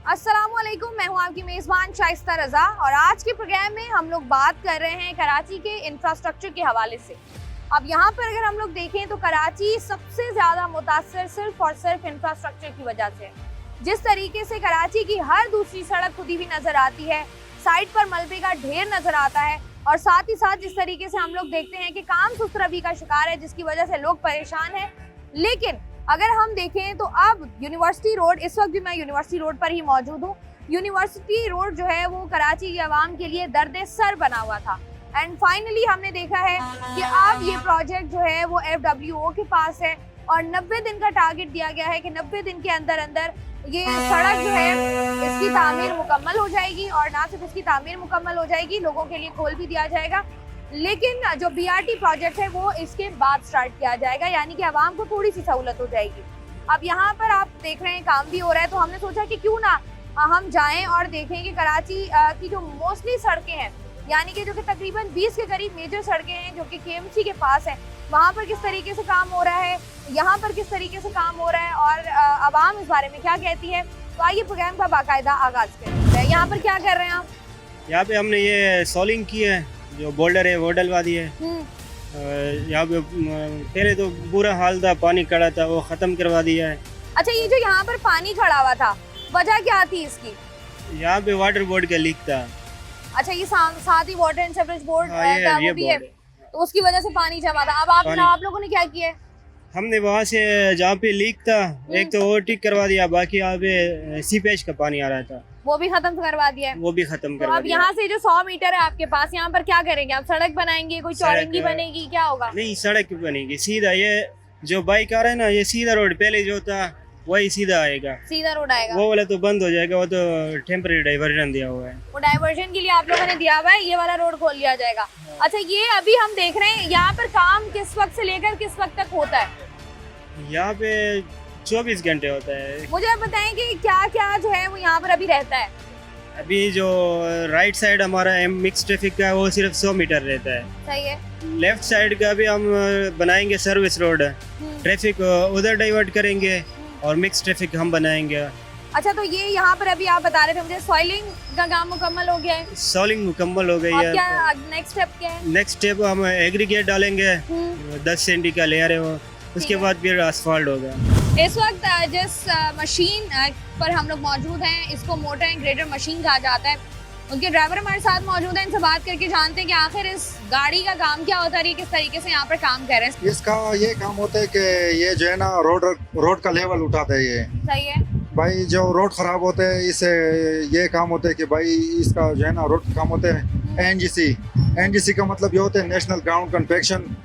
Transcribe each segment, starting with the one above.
अस्सलामुअलैकुम, मैं हूं आपकी मेज़बान शाइस्ता रज़ा और आज के प्रोग्राम में हम लोग बात कर रहे हैं कराची के इंफ्रास्ट्रक्चर के हवाले से। अब यहाँ पर अगर हम लोग देखें तो कराची सबसे ज़्यादा मुतासर सिर्फ और सिर्फ इंफ्रास्ट्रक्चर की वजह से। जिस तरीके से कराची की हर दूसरी सड़क खुदी हुई नज़र आती है, साइड पर मलबे का ढेर नज़र आता है और साथ ही साथ जिस तरीके से हम लोग देखते हैं कि काम सुस्तरवी का शिकार है, जिसकी वजह से लोग परेशान हैं। लेकिन अगर हम देखें तो अब यूनिवर्सिटी रोड, इस वक्त भी मैं यूनिवर्सिटी रोड पर ही मौजूद हूँ। यूनिवर्सिटी रोड जो है वो कराची के अवाम के लिए दर्द सर बना हुआ था एंड फाइनली हमने देखा है कि अब ये प्रोजेक्ट जो है वो FWO के पास है और 90 दिन का टारगेट दिया गया है कि 90 दिन के अंदर अंदर ये सड़क जो है इसकी तामीर मुकम्मल हो जाएगी और ना सिर्फ इसकी तामीर मुकम्मल हो जाएगी, लोगों के लिए खोल भी दिया जाएगा। लेकिन जो BRT प्रोजेक्ट है वो इसके बाद स्टार्ट किया जाएगा, यानी कि आवाम को थोड़ी सी सहूलत हो जाएगी। अब यहाँ पर आप देख रहे हैं काम भी हो रहा है, तो हमने सोचा कि क्यों ना हम जाएं और देखें कि कराची की जो मोस्टली सड़कें हैं, यानी कि जो कि तकरीबन 20 के करीब मेजर सड़कें हैं जो कि KMC के पास है, वहाँ पर किस तरीके से काम हो रहा है, यहाँ पर किस तरीके से काम हो रहा है और आवाम इस बारे में क्या कहती है। तो आइए प्रोग्राम का बाकायदा आगाज करते हैं। यहाँ पर क्या कर रहे हैं आप? यहाँ पे हमने ये सॉलिंग की है, जो बोल्डर है वो डलवा दिए। यहाँ पे पहले तो बुरा हाल था, पानी खड़ा था, वो खत्म करवा दिया है। अच्छा, ये जो यहाँ पर पानी खड़ा हुआ था, वजह क्या थी इसकी? यहाँ पे वाटर बोर्ड का लीक था। अच्छा, ये साथ ही वाटर एंड सीवरेज बोर्ड का वो भी है, तो उसकी वजह से पानी जमा था। अब आप लोगों ने क्या किया है? हमने वहाँ से जहाँ पे लीक था एक तो वो ठीक करवा दिया, बाकी यहाँ पे सीपेज का पानी आ रहा था वो भी खत्म करवा दिया है। वो भी खत्म करवा दिया। अब यहाँ से जो 100 मीटर है आपके पास, यहाँ पर क्या करेंगे आप? सड़क बनाएंगे, कोई चौरंगी बनेगी, क्या होगा? नहीं, सड़क बनेगी सीधा। ये जो बाइक आ रहा है ना, ये सीधा रोड पहले जो था वही सीधा आएगा, सीधा रोड आएगा। वो वाला तो बंद हो जाएगा, वो तो टेम्परेरी डाइवर्जन दिया हुआ है। वो डाइवर्जन के लिए आप लोगों ने दिया हुआ है, ये वाला रोड खोल लिया जाएगा। अच्छा, ये अभी हम देख रहे हैं यहाँ पर काम किस वक्त से लेकर किस वक्त तक होता है? यहाँ पे 24 घंटे होता है। मुझे आप बताएं कि क्या क्या जो है वो यहाँ पर अभी रहता है? अभी जो राइट साइड हमारा मिक्स ट्रैफिक का वो सिर्फ 100 मीटर रहता है। सही है। लेफ्ट साइड का भी हम बनाएंगे सर्विस रोड, ट्रैफिक उधर डाइवर्ट करेंगे और मिक्स ट्रैफिक हम बनाएंगे। अच्छा, तो ये यहाँ पर अभी आप बता रहे थे मुझे सॉइलिंग का काम मुकम्मल हो गया है? सॉइलिंग मुकम्मल हो गई है। क्या नेक्स्ट स्टेप क्या है? नेक्स्ट स्टेप हम एग्रीगेट डालेंगे, 10 सेंटी का लेयर है वो, उसके बाद फिर असफाल्ट होगा। इस वक्त जिस मशीन पर हम लोग मौजूद हैं, इसको मोटर एंड ग्रेडर मशीन कहा जाता है। उनके ड्राइवर हमारे साथ मौजूद हैं, इनसे बात करके जानते हैं कि आखिर इस गाड़ी का काम क्या होता है, किस तरीके से यहाँ पर काम कर रहे हैं। इसका ये काम होता है कि ये जो है ना रोड का लेवल उठाता है। ये सही है भाई, जो रोड खराब होते हैं इससे ये काम होता है कि भाई इसका जो है ना रोड काम होते हैं NGC का मतलब ये होता है नेशनल ग्राउंड कंपैक्शन।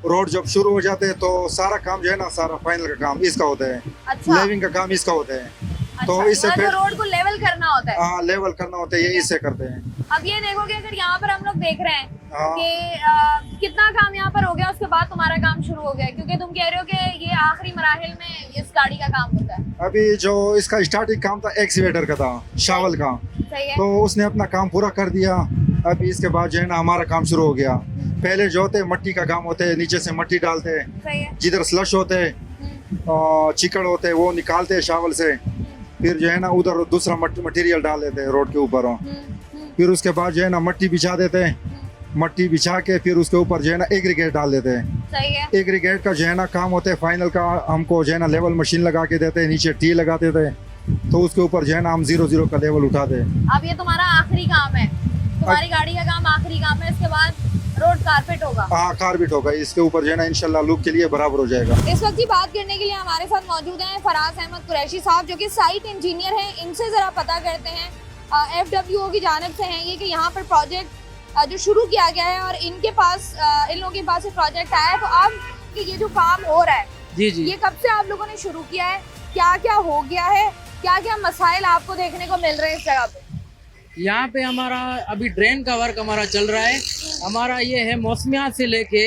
रोड जब शुरू हो जाते हैं तो सारा काम जो है ना, सारा फाइनल का काम इसका होता है। अच्छा। लेवलिंग का काम इसका होता है। अच्छा, तो इससे फिर रोड को लेवल करना होता है। हाँ, लेवल करना होता है, ये इससे करते हैं। अब ये देखोगे, अगर यहाँ पर हम लोग देख रहे हैं कि कितना काम यहाँ पर हो गया, उसके बाद तुम्हारा काम शुरू हो गया, क्योंकि तुम कह रहे हो कि ये आखिरी मराहिल में इस गाड़ी का काम होता है। अभी जो इसका स्टार्टिंग काम था एक्सीवेटर का था, शावल का। सही है। तो उसने अपना काम पूरा कर दिया। अभी इसके बाद जो है ना हमारा काम शुरू हो गया। पहले जो होते मट्टी का काम होते है, नीचे से मट्टी डालते हैं, जिधर स्लश होते हैं, चिकड़ होते हैं, वो निकालते हैं शावल से। फिर जो है ना उधर दूसरा मटेरियल डाल देते हैं रोड के ऊपर। फिर उसके बाद जो है ना मट्टी बिछा देते हैं। मट्टी बिछा के फिर उसके ऊपर जो है ना एग्रीगेट डाल देते हैं। सही है। एग्रीगेट का जो है ना काम होता है फाइनल का, हमको जो है ना लेवल मशीन लगा के देते हैं, नीचे टी लगा देते हैं, तो उसके ऊपर जो है ना हम 0-0 का लेवल उठाते हैं। अब ये तुम्हारा आखिरी काम है, तुम्हारी गाड़ी का काम आखिरी काम है, इसके बाद रोड कारपेट होगा। हाँ, कारपेट होगा, इसके ऊपर जो है ना इंशाल्लाह लुक के लिए बराबर हो जाएगा। इस वक्त की बात करने के लिए हमारे साथ मौजूद हैं फराज अहमद कुरैशी साहब, जो कि साइट इंजीनियर हैं। इनसे जरा पता करते हैं FWO की जानिब से हैं ये कि यहाँ पर प्रोजेक्ट जो शुरू किया गया है और इनके पास इन लोगों के पास प्रोजेक्ट आया है, तो अब कि ये जो काम हो रहा है जी जी, ये कब से आप लोगों ने शुरू किया है, क्या क्या हो गया है, क्या क्या मसाइल आपको देखने को मिल रहे हैं इस जगह पे? यहाँ पे हमारा अभी ड्रेन का वर्क हमारा चल रहा है। हमारा ये है मौसमियात से लेके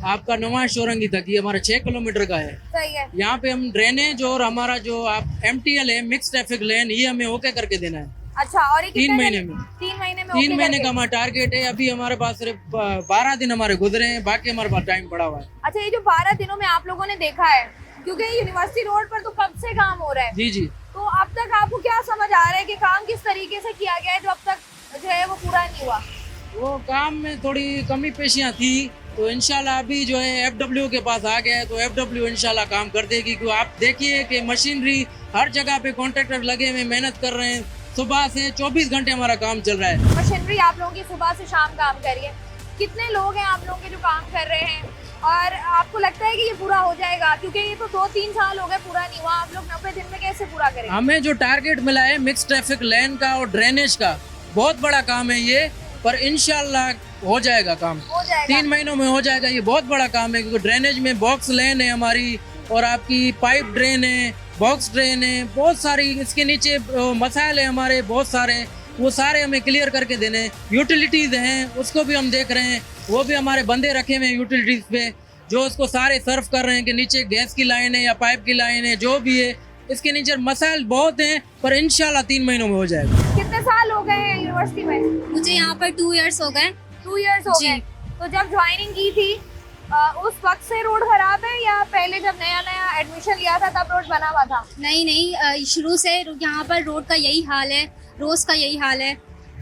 आपका नुमाइश चौरंगी तक, ये हमारा 6 किलोमीटर का है। सही है। यहाँ पे हम ड्रेनेज और हमारा जो आप MTL है, मिक्स ट्रैफिक लेन, ये हमें ओके करके देना है। अच्छा, और ये 3 महीने में 3 महीने का हमारा टारगेट है। अभी हमारे पास सिर्फ 12 दिन हमारे गुजरे हैं, बाकी हमारे पास टाइम पड़ा हुआ है। अच्छा, ये जो 12 दिनों में आप लोगों ने देखा है, क्योंकि यूनिवर्सिटी रोड पर तो कब से काम हो रहा है जी जी, तो अब तक आपको क्या समझ आ रहा है कि काम किस तरीके से किया गया है जो अब तक जो है वो पूरा नहीं हुआ? वो काम में थोड़ी कमी पेशियां थी, तो इंशाल्लाह अभी जो है FW के पास आ गया है, तो FW इंशाल्लाह काम कर देगी। क्योंकि आप देखिए कि मशीनरी हर जगह पे कॉन्ट्रैक्टर लगे हुए मेहनत कर रहे हैं, सुबह से 24 घंटे हमारा काम चल रहा है। मशीनरी आप लोगों की सुबह से शाम काम कर रही है, कितने लोग हैं आप लोगों के जो काम कर रहे हैं और आपको लगता है कि ये पूरा हो जाएगा? क्योंकि ये तो 2-3 साल हो गए पूरा नहीं हुआ, आप लोग 90 दिन में कैसे पूरा करेंगे? हमें जो टारगेट मिला है मिक्स ट्रैफिक लेन का और ड्रेनेज का, बहुत बड़ा काम है ये, पर इंशाल्लाह हो जाएगा काम, हो जाएगा 3 महीनों में हो जाएगा। ये बहुत बड़ा काम है क्योंकि ड्रेनेज में बॉक्स लेन है हमारी, और आपकी पाइप ड्रेन है, बॉक्स ड्रेन है, बहुत सारी इसके नीचे मसाइल है हमारे बहुत सारे, वो सारे हमें क्लियर करके देने हैं। यूटिलिटीज हैं उसको भी हम देख रहे हैं, वो भी हमारे बंदे रखे हुए हैं यूटिलिटीज पे, जो उसको सारे सर्व कर रहे हैं कि नीचे गैस की लाइन है या पाइप की लाइन है, जो भी है इसके नीचे मसाइल बहुत हैं, पर इंशाल्लाह 3 महीनों में हो जाएगा। कितने साल हो गए हैं यूनिवर्सिटी में? मुझे यहाँ पर 2 इयर्स हो गए। 2 इयर्स हो गए। तो जब ज्वाइनिंग की थी उस वक्त से रोड खराब है या पहले जब नया नया एडमिशन लिया था तब रोड बना हुआ था? नहीं, शुरू से यहाँ पर रोड का यही हाल है, रोज का यही हाल है,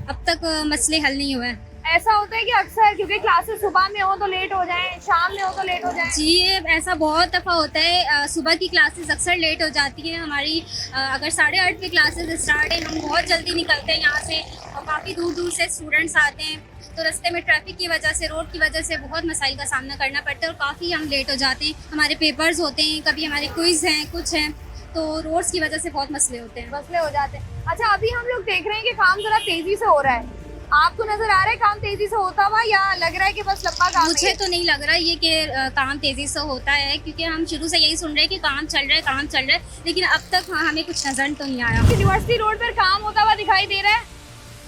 अब तक मसले हल नहीं हुए। ऐसा होता है कि अक्सर क्योंकि क्लासेस सुबह में हो तो लेट हो जाए, शाम में हो तो लेट हो जाए? जी, ऐसा बहुत दफ़ा होता है। सुबह की क्लासेस अक्सर लेट हो जाती है हमारी। अगर 8:30 की क्लासेस स्टार्ट है, हम बहुत जल्दी निकलते हैं यहाँ से और काफ़ी दूर दूर से स्टूडेंट्स आते हैं, तो रास्ते में ट्रैफिक की वजह से, रोड की वजह से बहुत मसाइल का सामना करना पड़ता है और काफ़ी हम लेट हो जाते हैं। हमारे पेपर्स होते हैं, कभी हमारे क्विज़ हैं, कुछ हैं, तो रोड्स की वजह से बहुत मसले होते हैं। मसले हो जाते हैं। अच्छा, अभी हम लोग देख रहे हैं कि काम जरा तेजी से हो रहा है, आपको नजर आ रहा है काम तेजी से होता हुआ या लग रहा है कि बस लंबा काम? मुझे तो नहीं लग रहा ये कि काम तेजी से होता है, क्योंकि हम शुरू से यही सुन रहे हैं कि काम चल रहा है, काम चल रहा है, लेकिन अब तक हमें कुछ नजर तो नहीं आया। यूनिवर्सिटी रोड पर काम होता हुआ दिखाई दे रहा है?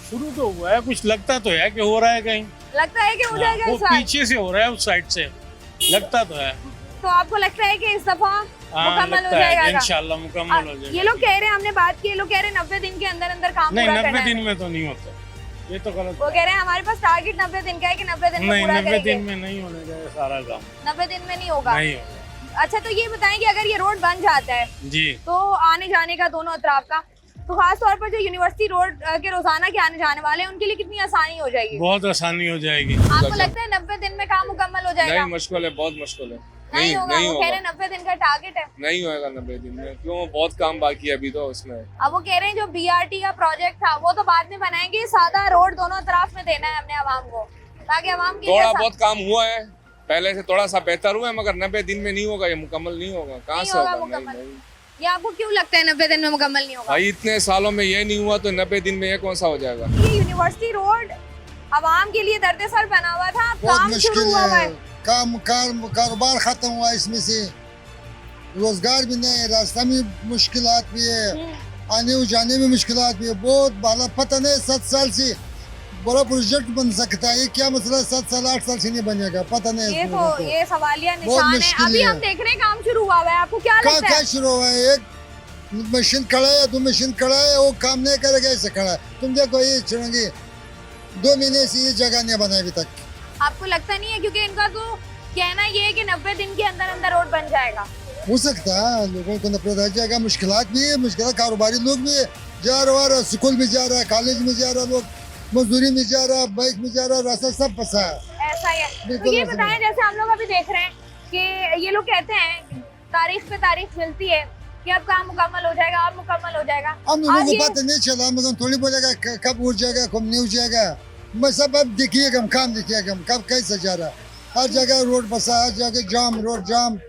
शुरू तो हुआ है, कुछ लगता तो है कि हो रहा है, कहीं लगता है कि हो जाएगा वो इस बार? पीछे से हो रहा है, उस साइड से लगता तो है। तो आपको लगता है कि इस दफा मुकम्मल हो लगता है जाएगा? इंशाल्लाह मुकम्मल हो जाएगा। ये लोग कह रहे हैं, हमने बात की, ये लोग कह रहे हैं 90 दिन के अंदर अंदर काम नहीं, पूरा 90 करना है। दिन में तो नहीं होता, ये तो गलत। वो कह रहे हैं हमारे पास टारगेट 90 दिन का है कि 90 दिन में नहीं, पूरा 90 करेंगे। दिन में नहीं होने जाएगा सारा काम, 90 दिन में नहीं होगा? नहीं होगा। अच्छा, तो ये बताएं कि अगर ये रोड बन जाता है जी, तो आने जाने का दोनों अतराफ का, तो खास तौर पर जो यूनिवर्सिटी रोड के रोजाना के आने जाने वाले हैं उनके लिए कितनी आसानी हो जाएगी? बहुत आसानी हो जाएगी। आपको लगता है 90 दिन में काम मुकम्मल हो जाएगा? नहीं, मुश्किल है, बहुत मुश्किल है। नहीं होगा, नहीं वो कह रहे होगा, हैं 90 दिन का टारगेट है। नहीं होगा 90 दिन में। क्यों, बहुत काम बाकी है अभी तो उसमें। अब वो कह रहे हैं जो BRT का प्रोजेक्ट था वो तो बाद में बनाएंगे, सादा रोड दोनों तरफ में देना है हमने आवाम को, ताकि आवाम की थोड़ा बहुत काम हुआ है, पहले से थोड़ा सा बेहतर हुआ है, मगर 90 दिन में नहीं होगा, ये मुकम्मल नहीं होगा। कहाँ से होगा? मुकम्मल। ये आपको क्यों लगता है 90 दिन में मुकम्मल नहीं होगा? भाई इतने सालों में ये नहीं हुआ तो 90 दिन में ये कौन सा हो जाएगा? ये यूनिवर्सिटी रोड आवाम के लिए दर्द-ए-सर बना हुआ था, बहुत काम शुरू मुश्किल हुआ हुआ है, कारोबार खत्म हुआ, इसमें से रोजगार भी नहीं है, रास्ता में मुश्किलात भी है, आने और जाने में मुश्किलात भी है, बहुत बाला पता नहीं 7 साल से बड़ा प्रोजेक्ट बन सकता है, ये क्या मसला 7 साल 8 साल से नहीं बनेगा, पता नहीं। ये तो ये सवालिया निशान है। अभी हम देख रहे हैं काम शुरू हुआ है, आपको क्या लगता है? क्या शुरू हुआ है? एक मशीन खड़ा है, 2 मशीन खड़ा है, वो काम नहीं करेगा, ऐसे खड़ा है। तुम देखो ये चुनेंगे 2 महीने से ये जगह नहीं बनाई अभी तक। आपको लगता नहीं है? क्योंकि इनका तो कहना ये है कि 90 दिन के अंदर अंदर रोड बन जाएगा। हो सकता है, लोगों को नफरत आ जाएगा, मुश्किलात भी है, मुश्किल कारोबारी लोग भी जा रहा, स्कूल में जा रहा है, कॉलेज में जा रहा, लोग मजदूरी में जा रहा, बाइक में जा रहा, रास्ता सब फंसा है। ऐसा ही है। तो ये बताएं, जैसे हम लोग अभी देख रहे हैं कि ये लोग कहते हैं तारीख पे तारीख मिलती है कि अब काम मुकम्मल हो जाएगा, अब मुकम्मल हो जाएगा। हम लोगों को पता नहीं चला, मगर थोड़ी बोलेगा कब उठ जाएगा, कब नहीं उठ जाएगा, मैं सब अब देखिएगा, हम काम देखिएगा, हम कब कैसे जा रहा, हर जगह रोड फंसा, हर जगह जाम, रोड जाम,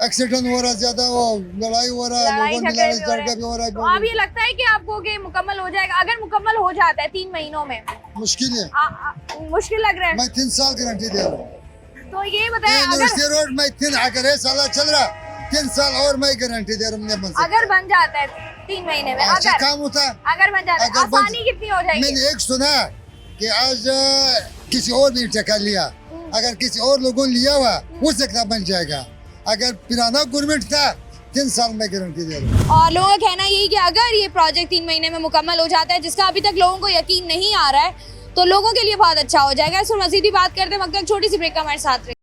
एक्सीडेंट हो रहा, ज्यादा वो लड़ाई हो रहा है, लोगों में लड़ाई झगड़ा भी हो रहा है। तो अब ये लगता है कि आपको कि मुकम्मल हो जाएगा? अगर मुकम्मल हो जाता है 3 महीनों में, मुश्किल है, मुश्किल लग रहा है। मैं 3 साल गारंटी दे रहा हूँ। तो ये बताएं, यूनिवर्सिटी रोड में 3 अगर साल चल रहा, 3 साल और मैं गारंटी दे रहा हूँ। अगर बन जाता है 3 महीने में, अच्छा अगर काम होता, अगर बन जाता है, आसानी कितनी हो जाएगी? मैंने एक सुना कि आज किसी और ने ठेका लिया, अगर किसी और लोगों ने लिया हुआ हो सकता बन जाएगा, अगर पुराना गवर्नमेंट था 3 साल में गारंटी दे रहा हूं। और लोगों का कहना यही कि अगर ये प्रोजेक्ट 3 महीने में मुकम्मल हो जाता है, जिसका अभी तक लोगों को यकीन नहीं आ रहा है, तो लोगों के लिए बहुत अच्छा हो जाएगा। इस पर मजीद भी बात करते हैं, वक्त तक छोटी सी ब्रेक का हमारे साथ रहे।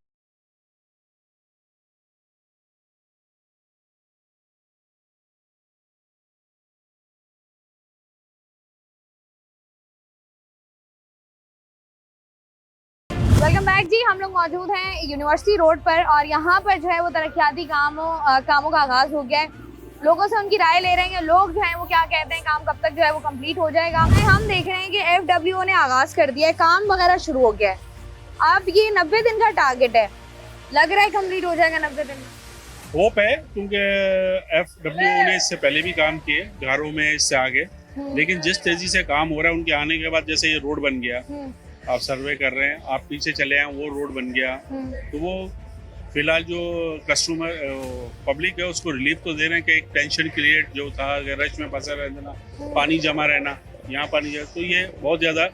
वेलकम बैक जी। हम लोग मौजूद हैं यूनिवर्सिटी रोड पर और यहाँ पर जो है वो तरक्याती कामों का आगाज हो गया है। लोगों से उनकी राय ले रहे हैं, लोग जो हैं वो क्या कहते हैं, काम कब तक जो है वो कंप्लीट हो जाएगा। हम देख रहे हैं कि FWO ने आगाज कर दिया है, काम वगैरह शुरू हो गया है। अब ये 90 दिन का टारगेट है, लग रहा है कंप्लीट हो जाएगा 90 दिन में। होप है, क्योंकि FWO ने इससे पहले भी काम किए घरों में, इससे आगे, लेकिन जिस तेजी से काम हो रहा है उनके आने के बाद, जैसे ये रोड बन गया, आप सर्वे कर रहे हैं, आप पीछे चले आए, वो रोड बन गया, तो वो फिलहाल जो कस्टमर पब्लिक है उसको रिलीफ तो दे रहे हैं कि एक टेंशन क्रिएट जो था, रश में फंसा रहना, पानी जमा रहना, यहाँ पानी जमा, तो ये बहुत ज्यादा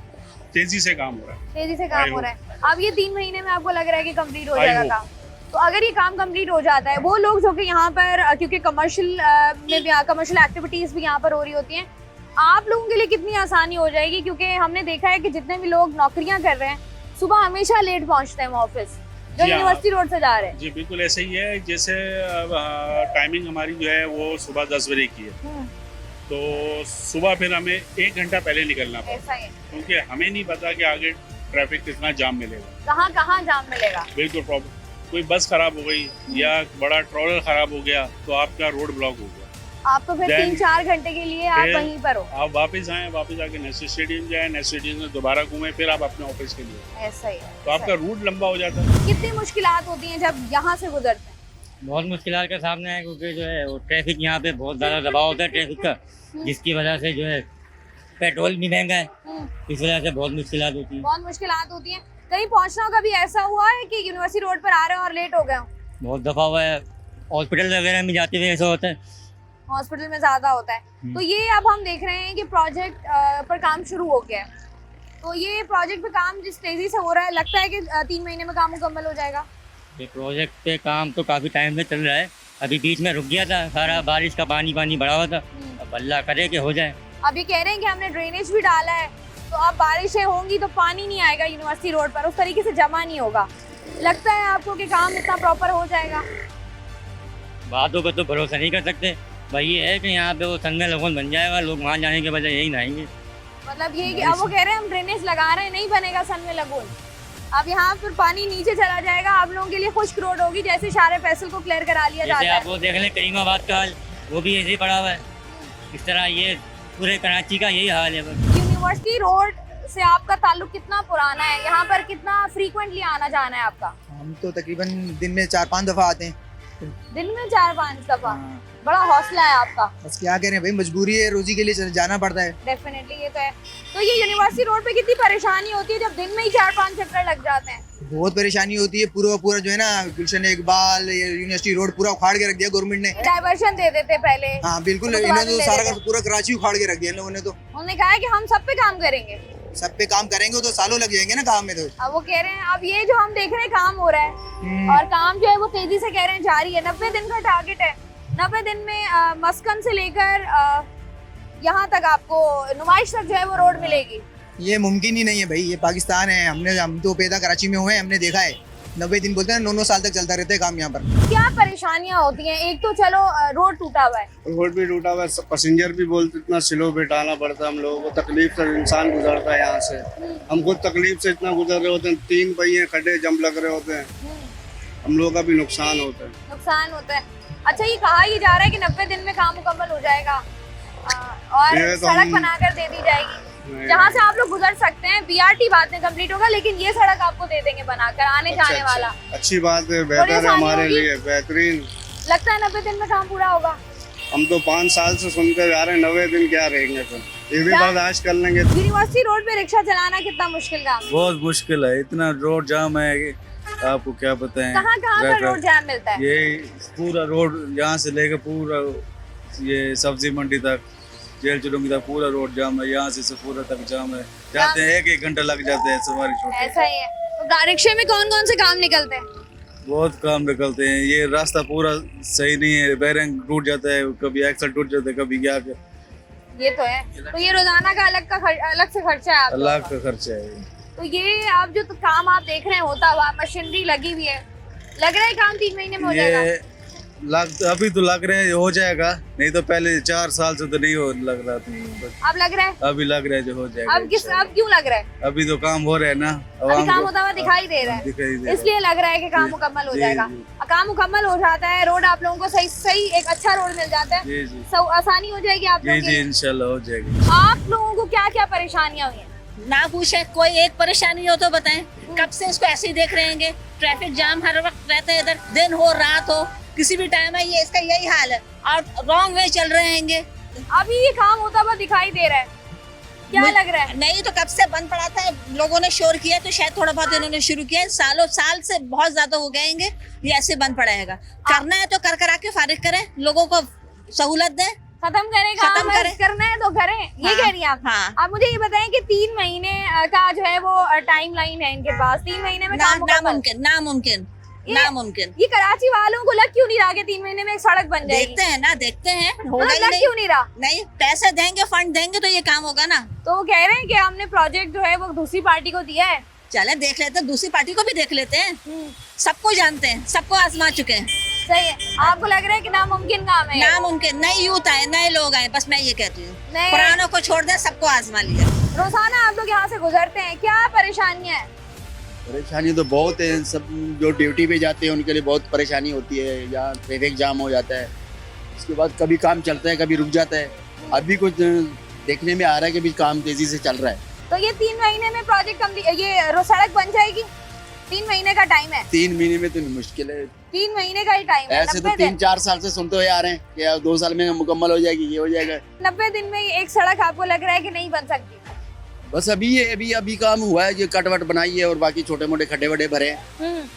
तेजी से काम हो रहा है। तेजी से काम हो रहा है। अब ये 3 महीने में आपको लग रहा है कि कंप्लीट हो जाएगा काम? तो अगर ये काम कंप्लीट हो जाता है, वो लोग जो कि यहाँ पर, क्योंकि कमर्शियल एक्टिविटीज भी यहाँ पर हो रही होती हैं, आप लोगों के लिए कितनी आसानी हो जाएगी? क्योंकि हमने देखा है कि जितने भी लोग नौकरियां कर रहे हैं सुबह हमेशा लेट पहुंचते हैं ऑफिस, जो यूनिवर्सिटी रोड से जा रहे हैं। जी बिल्कुल ऐसे ही है। जैसे टाइमिंग हमारी जो है वो सुबह 10 बजे की है, तो सुबह फिर हमें 1 घंटा पहले निकलना पड़ता है, क्योंकि हमें नहीं पता कि आगे ट्रैफिक कितना जाम मिलेगा, कहाँ जाम मिलेगा। बिल्कुल प्रॉब्लम, कोई बस खराब हो गई या बड़ा ट्रॉलर खराब हो गया तो आपका रोड ब्लॉक हो गया, आप तो फिर 3-4 घंटे के लिए आप वहीं पर हो। आप वापस आए, वापस आके नेशनल स्टेडियम जाए, नेशनल स्टेडियम में दोबारा घूमे, फिर आप अपने ऑफिस के लिए। ऐसा ही है। तो आपका रूट लंबा हो जाता है। कितनी मुश्किलात होती हैं जब यहाँ से गुजरते हैं? बहुत मुश्किलात का सामना है, क्योंकि जो है वो ट्रैफिक यहाँ पे बहुत ज़्यादा दबाव होता है ट्रैफिक का, जिसकी वजह से जो है पेट्रोल भी महंगा है, इस वजह से बहुत मुश्किलात होती है। बहुत मुश्किलात होती हैं। कहीं पहुँचना कभी ऐसा हुआ है कि यूनिवर्सिटी रोड पर आ रहे हो और लेट हो गए हो? बहुत दफ़ा हुआ है, हॉस्पिटल वगैरह में जाते हुए ऐसा होता है। हॉस्पिटल में ज़्यादा होता है। तो ये अब हम देख रहे हैं कि प्रोजेक्ट पर काम शुरू हो गया है, तो ये प्रोजेक्ट पे काम जिस तेज़ी से हो रहा है, लगता है कि 3 महीने में काम मुकम्मल हो जाएगा। ये प्रोजेक्ट पे काम तो काफ़ी टाइम से चल रहा है, अभी बीच में रुक गया था, सारा बारिश का पानी बढ़ा हुआ था, अब अल्लाह करे कि हो जाए। अब ये कह रहे हैं कि हमने ड्रेनेज भी डाला है, तो अब बारिशें होंगी तो पानी नहीं आएगा यूनिवर्सिटी रोड पर, उस तरीके से जमा नहीं होगा। लगता है आपको कि काम इतना प्रॉपर हो जाएगा? बातों पर तो भरोसा नहीं कर सकते भाई। ये है कि यहाँ पे वो संगम लगन बन जाएगा, लोग वहाँ जाने के बजाय यही नहाएंगे। मतलब ये कि अब वो कह रहे हैं हम ड्रेनेज लगा रहे हैं, नहीं बनेगा संगम लगन, अब यहाँ पर पानी नीचे चला जाएगा, आप लोगों के लिए खुश्क रोड होगी, जैसे शारे फैसल को क्लियर करा लिया जाता है। आप वो देख लें करीमाबाद का हाल, वो भी ऐसे ही पड़ा हुआ है, इस तरह ये पूरे कराची का यही हाल है। यूनिवर्सिटी रोड से आपका ताल्लुक कितना पुराना है? यहाँ पर कितना फ्रीक्वेंटली आना जाना है आपका? हम तो तकरीबन दिन में 4-5 दफ़ा आते हैं। दिन में 4-5 दफ़ा? बड़ा हौसला है आपका। बस क्या करें भाई, मजबूरी है, रोजी के लिए जाना पड़ता है। डेफिनेटली ये तो है। तो ये यूनिवर्सिटी रोड पे कितनी परेशानी होती है जब दिन में ही 4-5 चक्कर लग जाते हैं? बहुत परेशानी होती है, पूरा जो है ना गुलशन इकबाल यूनिवर्सिटी रोड पूरा उखाड़ के रख दिया गवर्नमेंट ने। डाइवर्शन दे देते पहले। हाँ बिल्कुल, इन्होंने तो सारा पूरा कराची उखाड़ के रख दिया इन लोगों ने। तो उन्होंने कहा है कि हम सब पे काम करेंगे, सब पे काम करेंगे तो सालों लग जाएंगे ना काम में। तो अब वो कह रहे हैं, अब ये जो हम देख रहे हैं काम हो रहा है और काम जो है वो तेजी से कह रहे हैं जारी है। 90 दिन का टारगेट है, 90 दिन में मस्कन से लेकर यहाँ तक आपको नुमाइश तक जो है वो रोड मिलेगी। ये मुमकिन ही नहीं है भाई, ये पाकिस्तान है, हम तो पैदा कराची में हुए हैं, हमने देखा है 90 दिन बोलते हैं, 9 साल तक चलता रहता है काम यहाँ पर। क्या परेशानियाँ होती हैं? एक तो चलो रोड टूटा हुआ है, रोड भी टूटा हुआ है, पैसेंजर भी बोलते इतना स्लो बैठाना पड़ता है, हम लोगों को तकलीफ से इंसान गुजरता है यहाँ से। हम खुद तकलीफ से इतना गुजर रहे होते हैं, 3 पहिए खड्डे जंप लग रहे होते हैं, हम लोगों का भी नुकसान होता है। नुकसान होता है। अच्छा, ये कहा ही जा रहा है कि 90 दिन में काम मुकम्मल हो जाएगा और सड़क बनाकर दे दी जाएगी जहाँ से आप लोग गुजर सकते हैं। BRT बाद में कंप्लीट होगा, लेकिन ये सड़क आपको दे देंगे बनाकर आने जाने वाला। अच्छी बात है, बेहतर है हमारे लिए, बेहतरीन। लगता है 90 दिन में काम पूरा होगा? हम तो 5 साल से सुनते जा रहे हैं, 90 दिन क्या रहेंगे, तो ये भी बर्दाश्त कर लेंगे। यूनिवर्सिटी रोड पे रिक्शा चलाना कितना मुश्किल काम? बहुत मुश्किल है, इतना रोड जाम है, आपको क्या बताएं। कहाँ पर रोड जाम मिलता है? ये पूरा रोड यहाँ से लेकर पूरा ये सब्जी मंडी तक, जेल चुड़ूंगी तक पूरा रोड जाम है, यहाँ से पूरा तक जाम है, जाते हैं 1-1 घंटा लग जाते हैं सवारी छोड़। ऐसा ही है। तो रिक्शे में कौन कौन से काम निकलते हैं? बहुत काम निकलते हैं, ये रास्ता पूरा सही नहीं है, बैरिंग टूट जाता है, कभी एक्सल टूट जाता है, कभी क्या। ये तो है। तो ये रोजाना का अलग से खर्चा है आपका? अलग का खर्चा है। तो ये आप जो काम आप देख रहे हैं होता हुआ, मशीनरी लगी हुई है, लग रहा है काम 3 महीने में हो जाएगा? अभी तो लग रहा है हो जाएगा, नहीं तो पहले 4 साल से तो नहीं हो लग रहा था। अब लग रहा है? अभी लग रहा है जो हो जाएगा। अब क्यों लग रहा है? अभी तो काम हो रहा है ना, अभी काम होता हुआ दिखाई दे रहा है, इसलिए लग रहा है कि काम मुकम्मल हो जाएगा। काम मुकम्मल हो जाता है, रोड आप लोगों को सही एक अच्छा रोड मिल जाता है, आसानी हो जाएगी आप लोगों जी इंशाल्लाह हो जाएगी। आप लोगों को क्या क्या परेशानियाँ हुई हैं? ना पूछे, कोई एक परेशानी हो तो बताएं। कब से इसको ऐसे ही देख रहे हैं, ट्रैफिक जाम हर वक्त रहते हैं, इधर दिन हो रात हो किसी भी टाइम है, ये इसका यही हाल है और रॉन्ग वे चल रहे हैं। अभी ये काम होता हुआ दिखाई दे रहा है, क्या लग रहा है? नहीं तो कब से बंद पड़ा था, लोगों ने शोर किया तो शायद थोड़ा बहुत इन्होंने शुरू किया, साल से बहुत ज्यादा हो गएंगे, ये ऐसे बंद पड़ेगा। करना है तो कर करा के फारिग करें, लोगों को सहूलत दें, खत्म करें, करना है तो करें, ये कह रही हैं आप। हाँ। आप मुझे ये बताएं कि 3 महीने का जो है वो टाइम लाइन है इनके पास, 3 महीने में काम नामुमकिन। ये कराची वालों को लग क्यों नहीं रहा कि 3 महीने में एक सड़क बन जाएगी? देखते हैं होगा ही लग क्यों नहीं रहा? नहीं, पैसे देंगे, फंड देंगे तो ये काम होगा ना। तो वो कह रहे हैं कि हमने प्रोजेक्ट जो है वो दूसरी पार्टी को दिया है। चले देख लेते हैं, दूसरी पार्टी को भी देख लेते हैं, सबको जानते हैं, सबको आजमा चुके हैं। सही है। आपको लग रहा है कि नामुमकिन काम है? नामुमकिन, नए यूथ आए, नए लोग आए, बस मैं ये कहती हूँ, पुरानों को छोड़ दें, सबको आजमा लिया। रोजाना आप लोग यहाँ से गुजरते हैं, क्या परेशानियाँ है? परेशानी तो बहुत है, सब जो ड्यूटी पे जाते हैं उनके लिए बहुत परेशानी होती है, यहाँ ट्रैफिक जाम हो जाता है, उसके बाद कभी काम चलता है कभी रुक जाता है। अभी कुछ देखने में आ रहा है कि भी काम तेजी से चल रहा है। तो ये 3 महीने में प्रोजेक्ट ये सड़क बन जाएगी? 3 महीने का टाइम है? 3 महीने में तो मुश्किल है, 3 महीने का ही टाइम है। ऐसे तो 3-4 साल से सुनते हुए आ रहे हैं कि 2 साल में मुकम्मल हो जाएगी, ये हो जाएगा। 90 दिन में एक सड़क आपको लग रहा है कि नहीं बन सकती? बस अभी काम हुआ है, जो कट वट बनाई है और बाकी छोटे मोटे खड्डे वड्डे भरे हैं,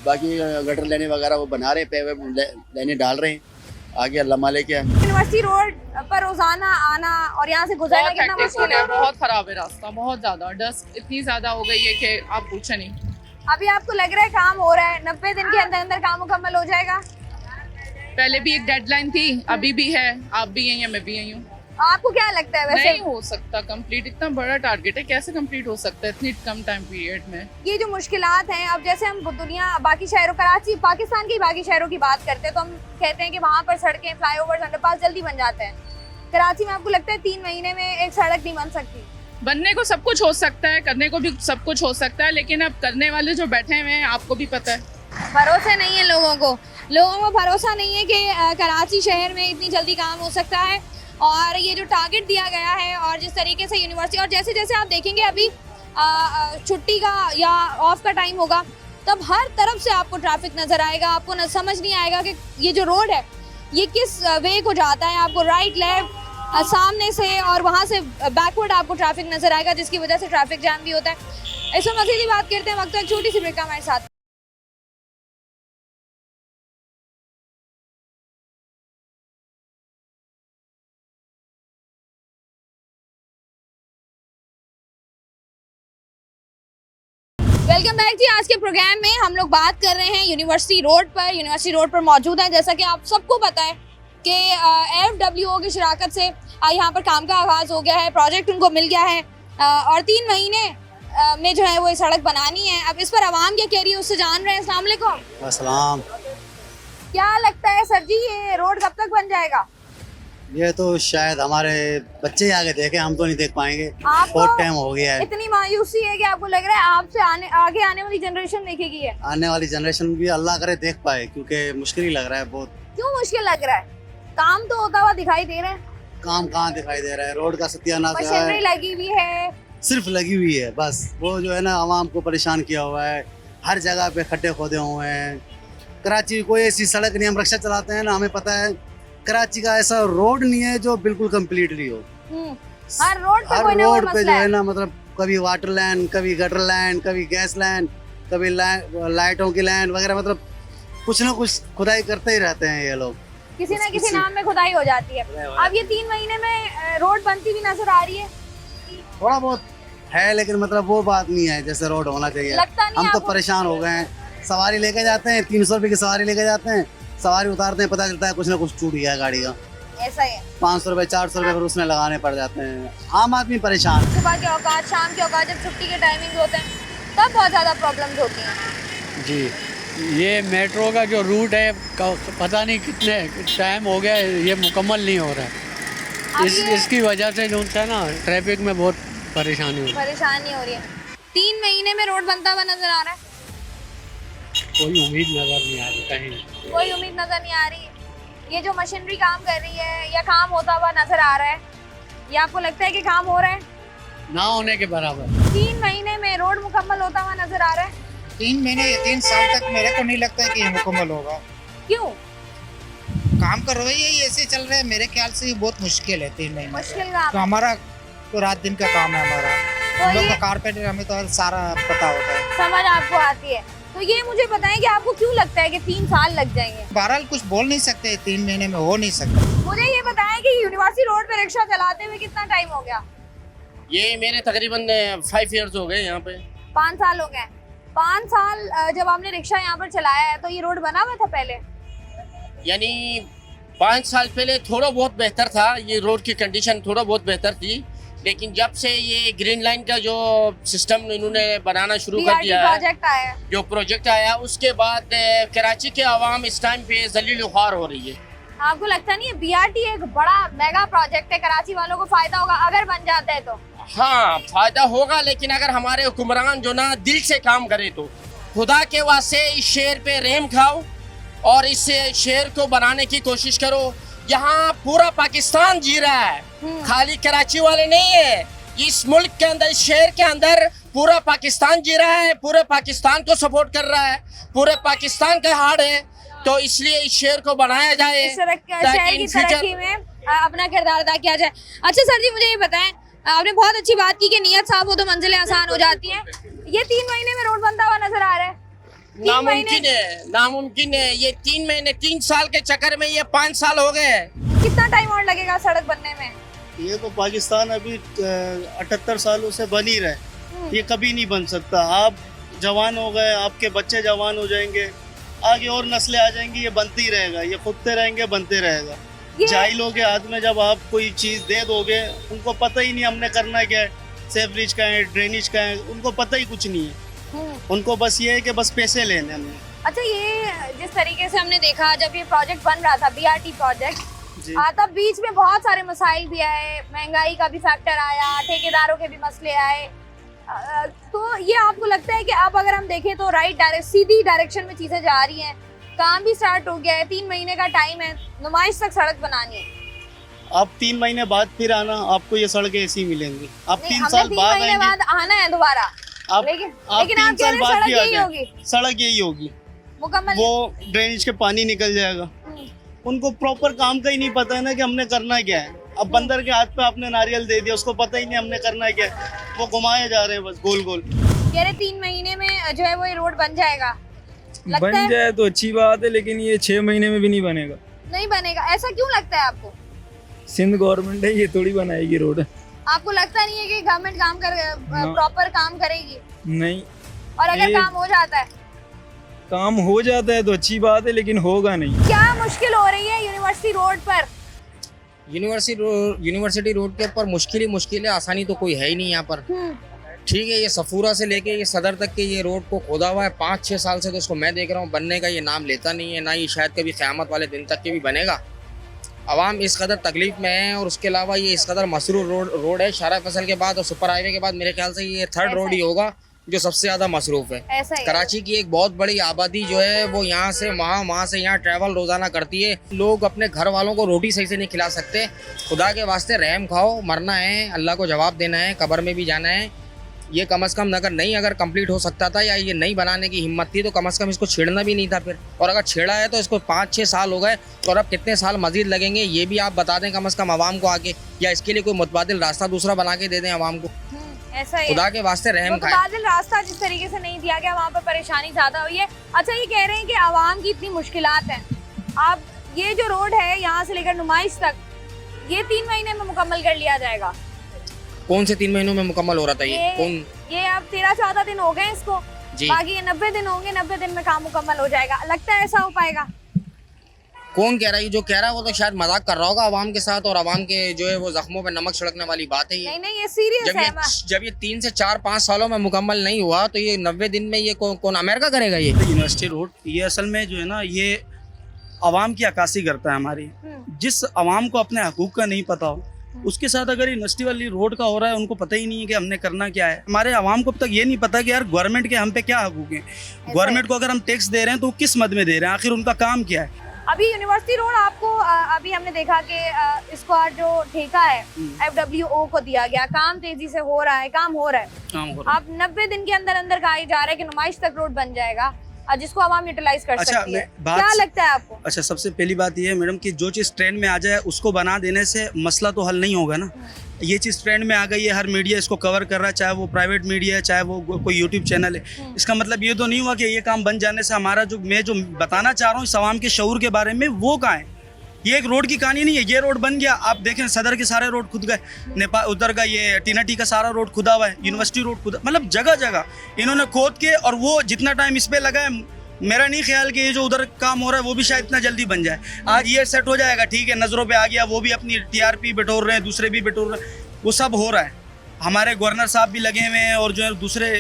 बाकी गटर लेने वगैरह वो बना रहे, लेने डाल रहे हैं, आगे अल्लाह माले क्या। यूनिवर्सिटी रोड पर रोजाना आना और यहाँ से गुजरना कितना मुश्किल है? बहुत खराब है रास्ता, बहुत ज्यादा, डस्ट इतनी ज्यादा हो गई है कि आप पूछे नहीं। अभी आपको लग रहा है काम हो रहा है, 90 दिन के अंदर अंदर काम मुकम्मल हो जाएगा? पहले भी एक डेडलाइन थी, अभी भी है, आप भी यही हैं, मैं भी यही हूँ। आपको क्या लगता है वैसे? नहीं हो सकता कंप्लीट, इतना बड़ा टारगेट है, कैसे कंप्लीट हो सकता है इतनी कम टाइम पीरियड में? ये जो मुश्किलात हैं, अब जैसे हम दुनिया बाकी शहरों, कराची पाकिस्तान के बाकी शहरों की बात करते हैं तो हम कहते हैं कि वहाँ पर सड़कें, फ्लाईओवर, अंडरपास जल्दी बन जाते हैं। कराची में आपको लगता है 3 महीने में एक सड़क नहीं बन सकती? बनने को सब कुछ हो सकता है, करने को भी सब कुछ हो सकता है, लेकिन अब करने वाले जो बैठे हुए हैं आपको भी पता है, भरोसे नहीं है लोगों को भरोसा नहीं है कि कराची शहर में इतनी जल्दी काम हो सकता है। और ये जो टारगेट दिया गया है और जिस तरीके से यूनिवर्सिटी, और जैसे जैसे आप देखेंगे अभी छुट्टी का या ऑफ का टाइम होगा तब हर तरफ से आपको ट्रैफिक नजर आएगा, आपको समझ नहीं आएगा कि ये जो रोड है ये किस वे को जाता है। आपको राइट लेफ्ट सामने से और वहाँ से बैकवर्ड आपको ट्रैफिक नजर आएगा, जिसकी वजह से ट्रैफिक जाम भी होता है। इसमें मज़ीद ही बात करते हैं, वक्त एक छोटी सी ब्रेक का हमारे साथ। वेलकम बैक जी। आज के प्रोग्राम में हम लोग बात कर रहे हैं यूनिवर्सिटी रोड पर मौजूद हैं। जैसा कि आप सबको पता है कि FWO की शराकत से यहाँ पर काम का आगाज़ हो गया है, प्रोजेक्ट उनको मिल गया है और 3 महीने में जो है वो सड़क बनानी है। अब इस पर आवाम क्या कह रही है उससे जान रहे हैं। अस्सलाम वालेकुम। अस्सलाम। क्या लगता है सर जी, ये रोड कब तक बन जाएगा? ये तो शायद हमारे बच्चे आगे देखें, हम तो नहीं देख पाएंगे, आपको बहुत टाइम हो गया है। इतनी मायूसी है कि आपको लग रहा है आपसे आगे आने वाली जनरेशन देखेगी है? आने वाली जनरेशन भी अल्लाह करे देख पाए, क्योंकि मुश्किल ही लग रहा है बहुत। क्यों मुश्किल लग रहा है? काम तो होता हुआ दिखाई दे रहा है। काम कहाँ दिखाई दे रहा है? रोड का सत्यानाश मशीनरी लगी हुई है, सिर्फ लगी हुई है बस। वो जो है ना आवाम को परेशान किया हुआ है, हर जगह पे खड्डे खोदे हुए हैं। कराची कोई ऐसी सड़क नहीं, हम रिक्शा चलाते हैं ना, हमें पता है कराची का ऐसा रोड नहीं है जो बिल्कुल कम्प्लीटली हो। हर रोड पे कोई ना कोई मसला जो है ना, मतलब कभी वाटर लाइन, कभी गटर लाइन, कभी गैस लाइन, कभी लाइटों की लाइन वगैरह, मतलब कुछ ना कुछ खुदाई करते ही रहते हैं ये लोग, किसी ना किसी नाम में खुदाई हो जाती है। अब ये 3 महीने में रोड बनती भी नजर आ रही है, थोड़ा बहुत है, लेकिन मतलब वो बात नहीं है जैसे रोड होना चाहिए। हम तो परेशान हो गए हैं, सवारी लेके जाते हैं, 300 रुपए की सवारी लेके जाते हैं, सवारी उतारते हैं, पता चलता है कुछ ना कुछ टूट गया है गाड़ी का। ऐसा है 500 रुपए 400 रुपए फिर उसमें लगाने पड़ जाते हैं। आम आदमी परेशान। सुबह के औकात, शाम के औकात, जब छुट्टी के टाइमिंग होते हैं तब बहुत ज्यादा प्रॉब्लम्स होती हैं। जी ये मेट्रो का जो रूट है पता नहीं कितने टाइम हो गया ये मुकम्मल नहीं हो रहा है। इसकी वजह से जो है ना ट्रैफिक में बहुत परेशानी हो रही है। 3 महीने में रोड बनता हुआ नजर आ रहा है? कोई उम्मीद नजर नहीं आ रही कहीं, कोई उम्मीद नजर नहीं आ रही। ये जो मशीनरी काम कर रही है या काम होता हुआ नजर आ रहा है, ये आपको लगता है कि काम हो रहा है? ना होने के बराबर। 3 महीने में रोड मुकम्मल होता हुआ नजर आ रहा है? 3 महीने या 3 साल तक मेरे को नहीं लगता है कि ये मुकम्मल होगा। क्यों? काम का रवैया ही ऐसे चल रहा है, मेरे ख्याल से ये बहुत मुश्किल है 3 महीने। मुश्किल काम तो हमारा तो रात दिन का काम है हमारा, तो हम लोग ये तो कारपेंटर, हमें तो सारा पता होता है। समझ आपको आती है। तो ये मुझे बताएं कि आपको क्यों लगता है कि 3 साल लग जाएंगे? बहरहाल कुछ बोल नहीं सकते, 3 महीने में हो नहीं सकता। मुझे ये बताएं कि यूनिवर्सिटी रोड पे रिक्शा चलाते हुए कितना टाइम हो गया? ये मेरे तकरीबन 5 इयर्स हो गए यहाँ पे। 5 साल हो गए। 5 साल जब आपने रिक्शा यहाँ पर चलाया है तो ये रोड बना हुआ था पहले? यानी 5 साल पहले थोड़ा बहुत बेहतर था, ये रोड की कंडीशन थोड़ा बहुत बेहतर थी, लेकिन जब से ये ग्रीन लाइन का जो सिस्टम इन्होंने बनाना शुरू कर दिया है, जो प्रोजेक्ट आया, उसके बाद कराची के आवाम इस टाइम पे जलील ख्वार हो रही है। आपको लगता नहीं है BRT एक बड़ा मेगा प्रोजेक्ट है, कराची वालों को फायदा होगा अगर बन जाता है तो? हाँ फायदा होगा, लेकिन अगर हमारे हुक्मरान जो ना दिल से काम करे तो खुदा के वास्ते इस शहर पे रहम खाओ और इस शहर को बनाने की कोशिश करो। यहाँ पूरा पाकिस्तान जी रहा है, खाली कराची वाले नहीं है। इस मुल्क के अंदर, इस शहर के अंदर पूरा पाकिस्तान जी रहा है, पूरे पाकिस्तान को सपोर्ट कर रहा है, पूरे पाकिस्तान का हार्ड है। तो इसलिए इस शहर को बनाया जाए, शहर की तरक्की में अपना किरदार अदा किया जाए। अच्छा सर जी, मुझे ये बताएं, आपने बहुत अच्छी बात की कि नियत साफ हो तो मंजिलें आसान हो जाती हैं। ये 3 महीने में रोड बनता हुआ नजर आ रहा है? नामुमकिन है, नामुमकिन है। ये 3 महीने, 3 साल के चक्कर में ये 5 साल हो गए। कितना टाइम और लगेगा सड़क बनने में? ये तो पाकिस्तान अभी 78 सालों से बन ही रहे, ये कभी नहीं बन सकता। आप जवान हो गए, आपके बच्चे जवान हो जाएंगे, आगे और नस्लें आ जाएंगी, ये बनते ही रहेगा, ये खुदते रहेंगे, बनते रहेगा। जाहिलों के हाथ में जब आप कोई चीज़ दे दोगे, उनको पता ही नहीं हमने करना क्या है, सेवरेज का है, ड्रेनेज का है, उनको पता ही कुछ नहीं है। उनको बस ये है कि बस पैसे लेने हमने। अच्छा, ये जिस तरीके से हमने देखा जब ये प्रोजेक्ट बन रहा था, BRT प्रोजेक्ट, तब बीच में बहुत सारे मसाइल भी आए, महंगाई का भी फैक्टर आया, ठेकेदारों के भी मसले आए। तो ये आपको लगता है कि अब अगर हम देखें तो सीधी डायरेक्शन में चीजें जा रही हैं, काम भी स्टार्ट हो गया है, 3 महीने का टाइम है, नुमाइश तक सड़क बनानी है? आप 3 महीने बाद फिर आना, आपको ये सड़कें ऐसी मिलेंगी। आप 3 साल बाद आना है दोबारा, लेकिन आप कह रहे हैं सड़क यही होगी? सड़क यही होगी मुकम्मल। वो ड्रेनेज के पानी निकल जाएगा। उनको प्रॉपर काम का ही नहीं पता है ना कि हमने करना क्या है। अब बंदर के हाथ पे आपने नारियल दे दिया, उसको पता ही नहीं हमने करना क्या है, वो घुमाए जा रहे हैं बस गोल गोल। कह रहे 3 महीने में जो है वो ये रोड बन जाएगा। बन जाए तो अच्छी बात है, लेकिन ये 6 महीने में भी नहीं बनेगा। नहीं बनेगा, ऐसा क्यों लगता है आपको? सिंध गवर्नमेंट है, ये थोड़ी बनाएगी रोड। आपको लगता नहीं है कि गवर्नमेंट काम प्रॉपर काम करेगी? नहीं। और अगर काम हो जाता है? काम हो जाता है तो अच्छी बात है, लेकिन होगा नहीं। क्या मुश्किल हो रही है यूनिवर्सिटी रोड पर? यूनिवर्सिटी रोड के ऊपर मुश्किल ही मुश्किल है, आसानी तो कोई है ही नहीं यहाँ पर। ठीक है, ये सफूरा से लेके ये सदर तक के ये रोड को खोदा हुआ है 5-6 साल से, तो इसको मैं देख रहा हूँ बनने का ये नाम लेता नहीं है, ना ये शायद कभी क़यामत वाले दिन तक के भी बनेगा। आवाम इस कदर तकलीफ में है, और उसके अलावा ये इस कदर मसरूफ रोड है। शारा फैसल के बाद और सुपर हाईवे के बाद मेरे ख्याल से ये 3rd रोड ही होगा जो सबसे ज़्यादा मसरूफ है। कराची की एक बहुत बड़ी आबादी जो है वो यहाँ से वहाँ से यहाँ ट्रैवल रोज़ाना करती है। लोग अपने घर वालों को रोटी सही से नहीं खिला सकते। खुदा के वास्ते रहम खाओ, मरना है, अल्लाह को जवाब देना है, कब्र में भी जाना है। ये कम से कम अगर कंप्लीट हो सकता था या ये नहीं बनाने की हिम्मत थी तो कम से कम इसको छेड़ना भी नहीं था फिर। और अगर छेड़ा है तो इसको 5-6 साल हो गए, तो अब कितने साल मजीद लगेंगे ये भी आप बता दें कम से कम आवाम को आगे, या इसके लिए कोई मुतबादिल रास्ता दूसरा बना के दे दें आवाम को। ऐसा ही खुदा के वास्ते रहम खाएं। मुतबादिल रास्ता जिस तरीके से नहीं दिया गया, वहाँ पर परेशानी ज़्यादा हुई है। अच्छा, ये कह रहे हैं कि आवाम की इतनी मुश्किलात हैं, आप ये जो रोड है यहाँ से लेकर नुमाइश तक, ये 3 महीने में मुकम्मल कर लिया जाएगा? कौन से 3 महीनों में मुकम्मल हो रहा था ये अब 13-14 दिन हो गए इसको, बाकी 90 दिन होंगे, 90 दिन में काम मुकम्मल हो जाएगा। लगता है ऐसा हो पाएगा? कौन कह रहा है? जो कह रहा है वो तो शायद मजाक कर रहा होगा आवाम के साथ, और आवाम के जो है वो जख्मों पे नमक छिड़कने वाली बात है ये। नहीं ये सीरियस है। जब ये 3 से 4-5 सालों में मुकम्मल नहीं हुआ तो ये 90 दिन में ये कौन अमेरिका करेगा? ये यूनिवर्सिटी रोड ये असल में जो है ना, ये आवाम की अक्कासी करता है हमारी। जिस आवाम को अपने हकूक का नहीं पता हो, उसके साथ अगर यूनिवर्सिटी वाली रोड का हो रहा है, उनको पता ही नहीं है कि हमने करना क्या है। हमारे आवाम को अब तक ये नहीं पता कि यार गवर्नमेंट के हम पे क्या हकूक हैं। गवर्नमेंट को अगर हम टैक्स दे रहे हैं तो वो किस मद में दे रहे हैं, आखिर उनका काम क्या है। अभी यूनिवर्सिटी रोड आपको अभी हमने देखा कि इसको जो ठेका है FWO को दिया गया, काम तेजी से हो रहा है, काम हो रहा है। अब 90 दिन के अंदर अंदर कहा जा रहा है कि नुमाइश तक रोड बन जाएगा जिसको आवाम यूटिलाइज कर सकती है। क्या लगता है आपको? अच्छा, सबसे पहली बात ये है मैडम कि जो चीज़ ट्रेंड में आ जाए उसको बना देने से मसला तो हल नहीं होगा ना। ये चीज़ ट्रेंड में आ गई है, हर मीडिया इसको कवर कर रहा है, चाहे वो प्राइवेट मीडिया है, चाहे वो कोई यूट्यूब चैनल है। इसका मतलब ये तो नहीं हुआ कि ये काम बन जाने से हमारा मैं जो बताना चाह रहा हूँ इस आवाम के शऊर के बारे में, वो कहाँ है। ये एक रोड की कहानी नहीं है। ये रोड बन गया, आप देखें सदर के सारे रोड खुद गए, नेपाल उधर का ये टीनाटी का सारा रोड खुदा हुआ है, यूनिवर्सिटी रोड खुदा, मतलब जगह जगह इन्होंने खोद के, और वो जितना टाइम इस पे लगा है, मेरा नहीं ख्याल कि ये जो उधर काम हो रहा है वो भी शायद इतना जल्दी बन जाए। आज ये सेट हो जाएगा, ठीक है, नज़रों पे आ गया, वो भी अपनी TRP बटोर रहे हैं, दूसरे भी बटोर रहे हैं, वो सब हो रहा है। हमारे गवर्नर साहब भी लगे हुए हैं और जो है दूसरे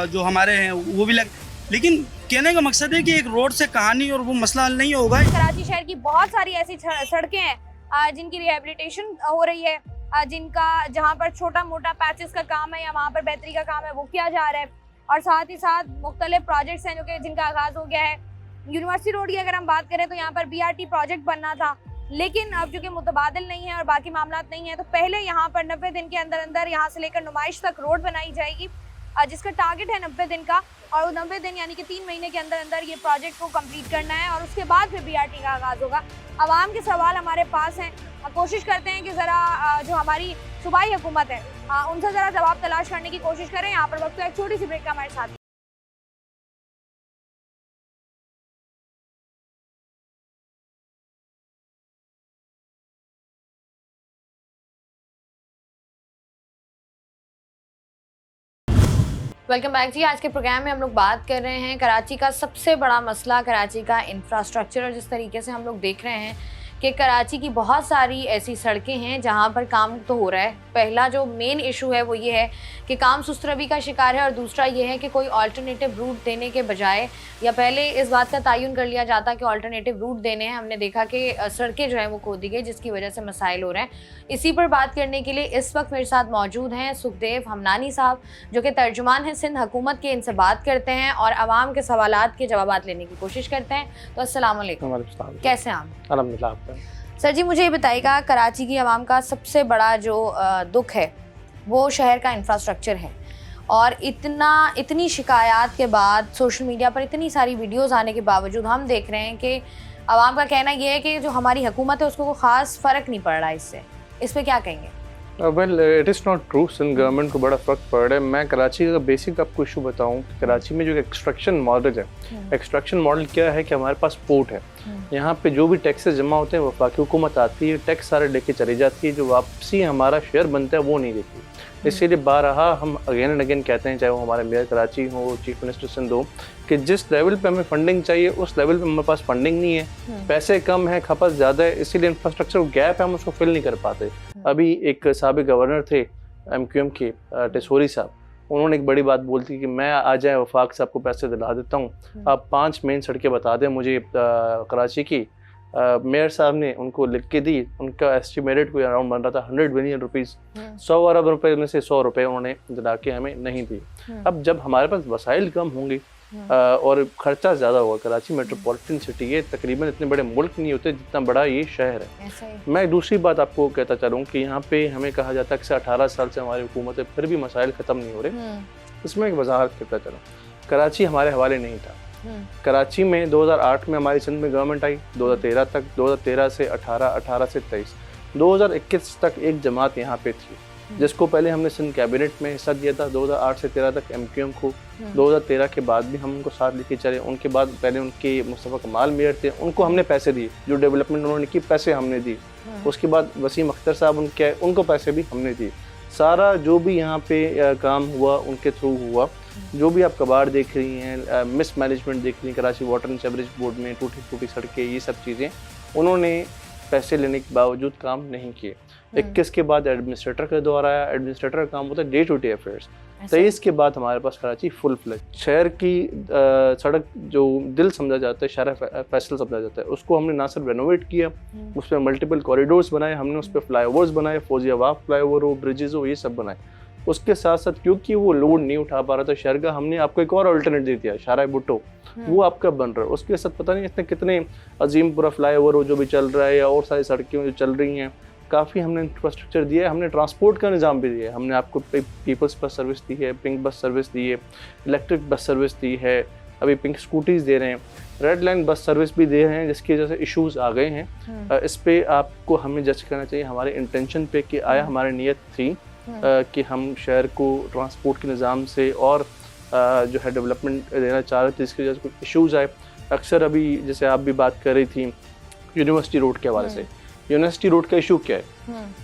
जो हमारे हैं वो भी लगे। लेकिन कहने का मकसद है कि एक रोड से कहानी और वो मसला हल नहीं होगा। कराची शहर की बहुत सारी ऐसी सड़कें हैं जिनकी रिहेबिलिटेशन हो रही है, जहाँ पर छोटा मोटा पैचेस का काम है या वहाँ पर बेहतरी का काम है वो किया जा रहा है, और साथ ही साथ मुख्तलिफ प्रोजेक्ट्स हैं जिनका आगाज़ हो गया है। यूनिवर्सिटी रोड की अगर हम बात करें तो यहाँ पर BRT प्रोजेक्ट बनना था, लेकिन अब जो कि मुतबादिल नहीं है और बाकी मामला नहीं है, तो पहले यहाँ पर 90 दिन के अंदर अंदर यहाँ से लेकर नुमाइश तक रोड बनाई जाएगी, जिसका टारगेट है 90 दिन का, और वो 90 दिन यानी कि 3 महीने के अंदर अंदर ये प्रोजेक्ट को कंप्लीट करना है, और उसके बाद फिर BRT का आगाज़ होगा। आवाम के सवाल हमारे पास हैं, कोशिश करते हैं कि ज़रा जो हमारी सूबाई हुकूमत है उनसे ज़रा जवाब तलाश करने की कोशिश करें। यहाँ पर वक्त एक छोटी सी ब्रेक का हमारे साथ। वेलकम बैक जी। आज के प्रोग्राम में हम लोग बात कर रहे हैं कराची का सबसे बड़ा मसला, कराची का इंफ्रास्ट्रक्चर। और जिस तरीके से हम लोग देख रहे हैं कि कराची की बहुत सारी ऐसी सड़कें हैं जहां पर काम तो हो रहा है। पहला जो मेन इशू है वो ये है कि काम सुस्तरवी का शिकार है, और दूसरा ये है कि कोई अल्टरनेटिव रूट देने के बजाय, या पहले इस बात का तयन कर लिया जाता कि अल्टरनेटिव रूट देने हैं, हमने देखा कि सड़कें जो हैं वो खोदी गई, जिसकी वजह से मसाइल हो रहे हैं। इसी पर बात करने के लिए इस वक्त मेरे साथ मौजूद हैं सुखदेव हमनानी साहब, जो कि तर्जुमान हैं सिंध हुकूमत के। इनसे बात करते हैं और आवाम के सवालात के जवाब लेने की कोशिश करते हैं। तो अस्सलाम वालेकुम, कैसे हैं आप? अल्हम्दुलिल्लाह। सर जी, मुझे ये बताइएगा, कराची की आवाम का सबसे बड़ा जो दुख है वो शहर का इंफ्रास्ट्रक्चर है, और इतनी शिकायत के बाद, सोशल मीडिया पर इतनी सारी वीडियोस आने के बावजूद हम देख रहे हैं कि आवाम का कहना ये है कि जो हमारी हुकूमत है उसको कोई ख़ास फ़र्क नहीं पड़ रहा है इससे। इस पर क्या कहेंगे? Well, it is not true. Sindh government को बड़ा फ़र्क पड़ रहा है। मैं कराची का बेसिक आपको इशू बताऊं, कराची में जो एक्सट्रैक्शन मॉडल है, एक्सट्रैक्शन मॉडल क्या है कि हमारे पास पोर्ट है, यहाँ पे जो भी टैक्सेस जमा होते हैं वफाकी हुकूमत आती है, टैक्स सारे लेके चली जाती है, जो वापसी हमारा शेयर बनता है वो नहीं देती। इसीलिए बारहा हम अगेन एंड अगेन कहते हैं, चाहे वो हमारे मेयर कराची हो, चीफ मिनिस्टर सिंध हो, कि जिस लेवल पे हमें फंडिंग चाहिए उस लेवल पे हमारे पास फंडिंग नहीं है, पैसे कम है, खपत ज़्यादा है, इसीलिए इंफ्रास्ट्रक्चर गैप है, हम उसको फिल नहीं कर पाते। अभी एक साबिक गवर्नर थे MQM के टेसोरी साहब, उन्होंने एक बड़ी बात बोलती कि मैं आ जाए वफाक साहब को पैसे दिला देता हूँ, आप 5 मेन सड़कें बता दें मुझे कराची की। मेयर साहब ने उनको लिख के दी, उनका एस्टिमेटेड कोई अराउंड बन रहा था 100 बिलियन रुपीज़, 100 अरब रुपए में से 100 रुपए उन्होंने दिला के हमें नहीं दिए। अब जब हमारे पास वसाइल कम होंगे और खर्चा ज़्यादा होगा, कराची मेट्रोपॉलिटन सिटी है, तकरीबन इतने बड़े मुल्क नहीं होते जितना बड़ा ये शहर है। मैं दूसरी बात आपको कहता चलूँ कि यहाँ पे हमें कहा जाता है कि 18 साल से हमारी हुकूमत है, फिर भी मसाइल ख़त्म नहीं हो रहे। इसमें एक वजाहत करता चलूँ, कराची हमारे हवाले नहीं था। कराची में 2008 में हमारी सिंध में गवर्नमेंट आई, 2013 तक, 2013 से 18, 18 से 23, 2021 तक एक जमात यहाँ पे थी, जिसको पहले हमने सिंध कैबिनेट में हिस्सा दिया था। 2008 से 13 तक MQM को, 2013 के बाद भी हम उनको साथ लेके चले। उनके बाद पहले उनके मुस्तफ़ा कमाल मेयर थे, उनको हमने पैसे दिए, जो डेवलपमेंट उन्होंने की पैसे हमने दिए। उसके बाद वसीम अख्तर साहब उनके, उनको पैसे भी हमने दिए। सारा जो भी यहाँ पे काम हुआ उनके थ्रू हुआ। जो भी आप कबाड़ देख रही हैं, मिस मैनेजमेंट देख रही हैं, Karachi water and sewerage board में टूटी फूटी सड़कें, ये सब चीज़ें उन्होंने पैसे लेने के बावजूद काम नहीं किए। 21 के बाद एडमिनिस्ट्रेटर का दौर आया। एडमिनिस्ट्रेटर का काम होता है डे टू डे अफेयर्स। 23 के बाद हमारे पास कराची फुल फ्लेज शहर की सड़क जो दिल समझा जाता है, शहर फैसल समझा जाता है, उसको हमने ना सिर्फ रेनोवेट किया, उस पर मल्टीपल कॉरिडोर्स बनाए, हमने उस पर फ्लाईओवर्स बनाए, फौजियाबाद फ्लाईओवर हो, ब्रिजेस हो, ये सब बनाए। उसके साथ साथ क्योंकि वो लोड नहीं उठा पा रहा था शहर का, हमने आपको एक और अल्टरनेट दे दिया, शारा भुट्टो, वो आपका बन रहा है। उसके साथ पता नहीं इतने कितने अजीमपुरा फ्लाईओवर हो जो भी चल रहा है, या और सारी सड़कें जो चल रही हैं, काफ़ी हमने इंफ्रास्ट्रक्चर दिया है। हमने ट्रांसपोर्ट का निज़ाम भी दिया है। हमने आपको पीपल्स बस सर्विस दी है, पिंक बस सर्विस दी है, इलेक्ट्रिक बस सर्विस दी है, अभी पिंक स्कूटीज़ दे रहे हैं, रेड लाइन बस सर्विस भी दे रहे हैं, जिसकी वजह से इश्यूज़ आ गए हैं। इस पे आपको हमें जज करना चाहिए हमारे इंटेंशन पे कि आया हमारी नीयत थी कि हम शहर को ट्रांसपोर्ट के निज़ाम से और जो है डेवलपमेंट देना चाह रहे थे, जिसकी वजह से कुछ इश्यूज़ आए। अक्सर अभी जैसे आप भी बात कर रही थी यूनिवर्सिटी रोड के हवाले से, यूनिवर्सिटी रोड का इशू क्या है?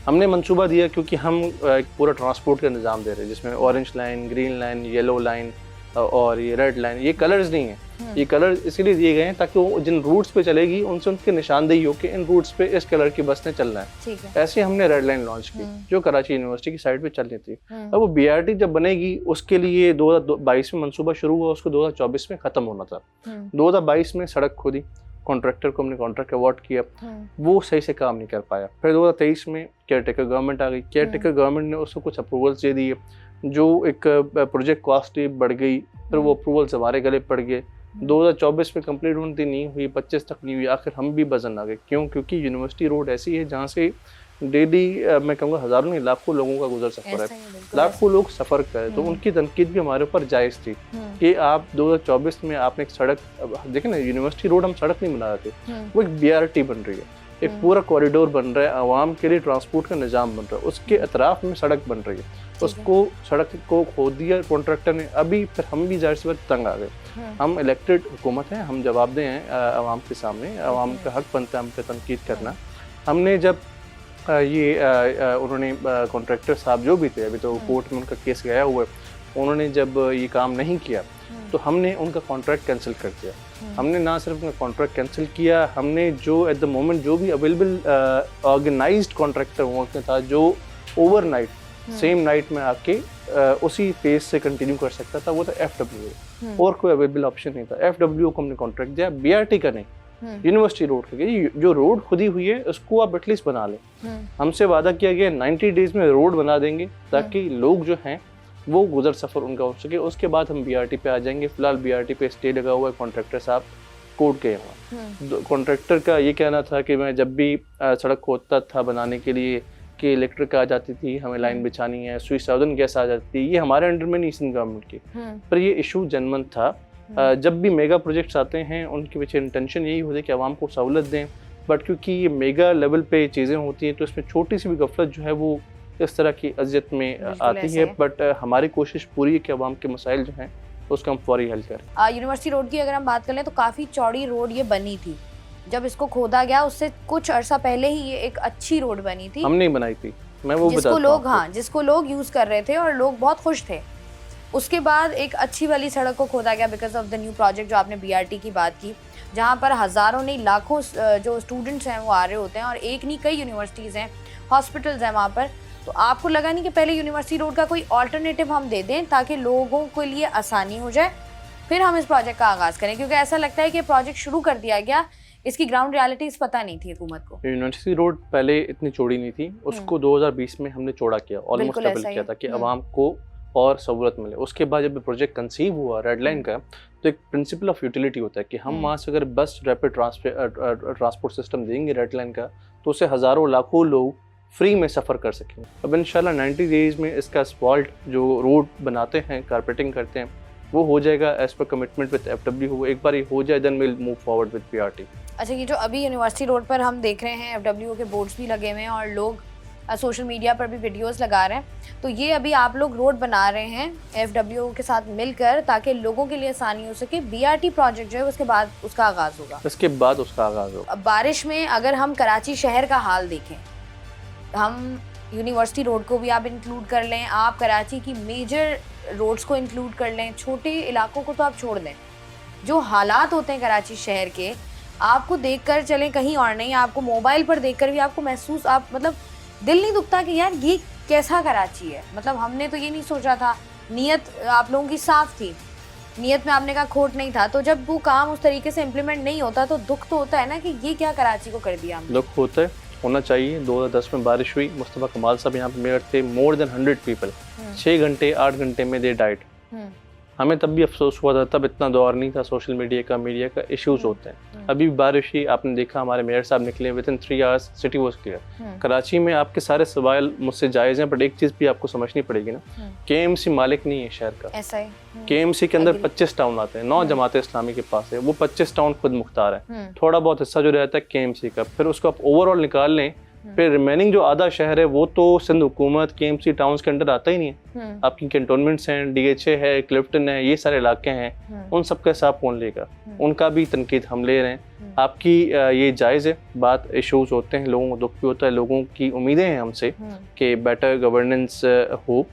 हमने मंसूबा दिया क्योंकि हम एक पूरा ट्रांसपोर्ट का निज़ाम दे रहे हैं, जिसमें orange line, green line, yellow line और ये रेड लाइन, ये कलर्स नहीं है, ये कलर्स इसलिए दिए गए हैं ताकि वो जिन रूट्स पे चलेगी उनसे उनकी निशानदेही हो कि इन रूट्स पे इस कलर की बस ने चलना है। ऐसे हमने रेड लाइन लॉन्च की जो कराची यूनिवर्सिटी की साइड पे चलनी थी। अब वो BRT जब बनेगी उसके लिए 2022 में मंसूबा शुरू हुआ, उसको 2024 में ख़त्म होना था। 2022 में सड़क खोदी, कॉन्ट्रैक्टर को हमने कॉन्ट्रैक्ट अवार्ड किया, वो सही से काम नहीं कर पाया। फिर 2023 में केयर टेकर गवर्नमेंट आ गई। केयर टेकर गवर्नमेंट ने उसको कुछ अप्रूवल्स दे दिए, जो एक प्रोजेक्ट कॉस्ट बढ़ गई, फिर वो अप्रूवल्स हमारे गले पड़ गए। 2024 में कंप्लीट होती नहीं हुई, 25 तक नहीं हुई, आखिर हम भी बजन आ गए। क्यों? क्योंकि यूनिवर्सिटी रोड ऐसी है जहाँ से डेली मैं कहूँगा हज़ारों नहीं लाखों लोगों का गुजर सफ़र है, लाखों लोग सफ़र करें, तो उनकी तनकीद भी हमारे ऊपर जायज़ थी कि आप 2024 में आपने एक सड़क, देखें ना, यूनिवर्सिटी रोड हम सड़क नहीं बना रहे थे, वो एक BRT बन रही है, एक पूरा कॉरिडोर बन रहा है, आवाम के लिए ट्रांसपोर्ट का निज़ाम बन रहा है, उसके अतराफ़ में सड़क बन रही है, उसको सड़क को खोद दिया कॉन्ट्रैक्टर ने। अभी फिर हम भी जाहिर सी बात तंग आ गए। हम इलेक्टेड हुकूमत हैं, हम जवाबदेह हैं आवाम के सामने, आवाम का हक बनता है हम पे तनकीद करना। हमने जब उन्होंने कॉन्ट्रैक्टर साहब जो भी थे, अभी तो कोर्ट में उनका केस गया हुआ है, उन्होंने जब ये काम नहीं किया तो हमने उनका कॉन्ट्रैक्ट कैंसिल कर दिया। हमने ना सिर्फ उनका कॉन्ट्रैक्ट कैंसिल किया, हमने जो एट द मोमेंट जो भी अवेलेबल ऑर्गेनाइज्ड कॉन्ट्रैक्टर उनके था, जो ओवरनाइट सेम नाइट में आके उसी पेज से कंटिन्यू कर सकता था, वो था FWO, और कोई अवेलेबल ऑप्शन नहीं था। FWO को हमने कॉन्ट्रैक्ट दिया, BRT का नहीं, यूनिवर्सिटी रोड का। जो रोड खुदी हुई है उसको आप एटलीस्ट बना लें। हमसे वादा किया गया 90 डेज में रोड बना देंगे ताकि लोग जो हैं वो गुजर सफ़र उनका हो सके। उसके बाद हम BRT पे आ जाएंगे। फिलहाल BRT पे स्टे लगा हुआ है, कॉन्ट्रैक्टर साहब कोर्ट गए हुआ। कॉन्ट्रैक्टर का ये कहना था कि मैं जब भी सड़क खोदता था बनाने के लिए कि इलेक्ट्रिक आ जाती थी, हमें लाइन बिछानी है, सुई साउदर्न गैस आ जाती थी, ये हमारे अंडर में नहीं, सिंध गवर्नमेंट की। पर ये इशू जनमन था। जब भी मेगा प्रोजेक्ट्स आते हैं उनके पीछे इंटेंशन यही होती है कि आवाम को सहूलत दें, बट क्योंकि ये मेगा लेवल पे चीज़ें होती हैं तो इसमें छोटी सी भी गफलत जो है वो इस तरह की अजियत में आती है। बट हमारी कोशिश पूरी है कि आवाम के मसाइल जो हैं उसका हम फौरी हल करें। यूनिवर्सिटी रोड की अगर हम बात करें तो काफ़ी चौड़ी रोड ये बनी थी। जब इसको खोदा गया उससे कुछ अर्सा पहले ही ये एक अच्छी रोड बनी थी। हमने बनाई थी, मैं वो जिसको लोग जिसको लोग यूज़ कर रहे थे और लोग बहुत खुश थे। उसके बाद एक अच्छी वाली सड़क को खोदा गया because of the new project जो आपने BRT की बात की, जहाँ पर हज़ारों नहीं लाखों जो स्टूडेंट्स हैं वो आ रहे होते हैं, और एक नहीं कई यूनिवर्सिटीज़ हैं, हॉस्पिटल्स हैं वहाँ पर। तो आपको लगा नहीं कि पहले यूनिवर्सिटी रोड का कोई ऑल्टरनेटिव हम दे दें ताकि लोगों के लिए आसानी हो जाए, फिर हम इस प्रोजेक्ट का आगाज़ करें? क्योंकि ऐसा लगता है कि प्रोजेक्ट शुरू कर दिया गया, इसकी ग्राउंड रियलिटीज़ पता नहीं थी हुकूमत को। यूनिवर्सिटी रोड पहले इतनी चौड़ी नहीं थी, उसको 2020 में हमने चौड़ा किया, ऑलमोस्ट डबल किया था कि आवाम को और सहूलत मिले। उसके बाद जब प्रोजेक्ट कंसीव हुआ रेड लाइन का, तो एक प्रिंसिपल ऑफ यूटिलिटी होता है कि हम वहाँ से अगर बस रैपिड ट्रांसपोर्ट सिस्टम देंगे रेड लाइन का, तो उससे हज़ारों लाखों लोग फ्री में सफ़र कर सकेंगे। अब इंशाल्लाह 90 डेज़ में इसका असफाल्ट जो रोड बनाते हैं, कारपेटिंग करते हैं, वो हो जाएगा as per commitment with FWO। एक बार ये हो जाए then will move forward with BRT। अच्छा, ये जो अभी यूनिवर्सिटी रोड पर हम देख रहे हैं FWO के बोर्ड्स भी लगे हुए हैं और लोग सोशल मीडिया पर भी वीडियोस लगा रहे हैं, तो ये अभी आप लोग रोड बना रहे हैं FWO के साथ मिलकर ताकि लोगों के लिए आसानी हो सके। BRT प्रोजेक्ट जो है उसके बाद उसका आगाज़ होगा। इसके बाद उसका आगाज़ होगा। अब बारिश में अगर हम कराची शहर का हाल देखें, हम यूनिवर्सिटी रोड को भी आप इंक्लूड कर लें, आप कराची की मेजर रोड्स को इंक्लूड कर लें, छोटे इलाकों को तो आप छोड़ दें, जो हालात होते हैं कराची शहर के, आपको देखकर चलें कहीं और नहीं, आपको मोबाइल पर देखकर भी आपको महसूस, आप मतलब दिल नहीं दुखता कि यार ये कैसा कराची है। मतलब हमने तो ये नहीं सोचा था, नीयत आप लोगों की साफ थी, नीयत में आपने कहा खोट नहीं था, तो जब वो काम उस तरीके से इम्प्लीमेंट नहीं होता तो दुख तो होता है ना कि ये क्या कराची को कर दिया हमने। दुख होता है, होना चाहिए। 2010 में बारिश हुई, मुस्तफ़ा कमाल साहब यहाँ पे मेयर थे, मोर देन 100 पीपल 6 घंटे 8 घंटे में दे डाइट। हमें तब भी अफसोस हुआ था, तब इतना दौर नहीं था सोशल मीडिया का, मीडिया का इश्यूज होते हैं। अभी भी बारिश ही आपने देखा, हमारे मेयर साहब निकले, with in 3 hours city was clear. Karachi में आपके सारे सवाल मुझसे जायज़ हैं, बट एक चीज़ भी आपको समझनी पड़ेगी ना, KMC मालिक नहीं है शहर का। ऐसा है। KMC के अंदर 25 टाउन आते हैं, 9 जमात इस्लामी के पास है, वो 25 टाउन खुद मुख्तार है। थोड़ा बहुत हिस्सा जो रहता है KMC का, फिर उसको आप ओवरऑल निकाल लें, फिर रिमेनिंग जो आधा शहर है वो तो सिंध हुकूमत KMC टाउन्स के अंडर आता ही नहीं है। आपकी कैंटोनमेंट्स हैं, DHA है, क्लिफ्टन है, ये सारे इलाके हैं, उन सब का हिसाब कौन लेगा? उनका भी तनकीद हम ले रहे हैं। आपकी ये जायज़ है बात, इशूज़ होते हैं, लोगों को दुख भी होता है, लोगों की उम्मीदें हैं हमसे कि बेटर गवर्नेंस हो,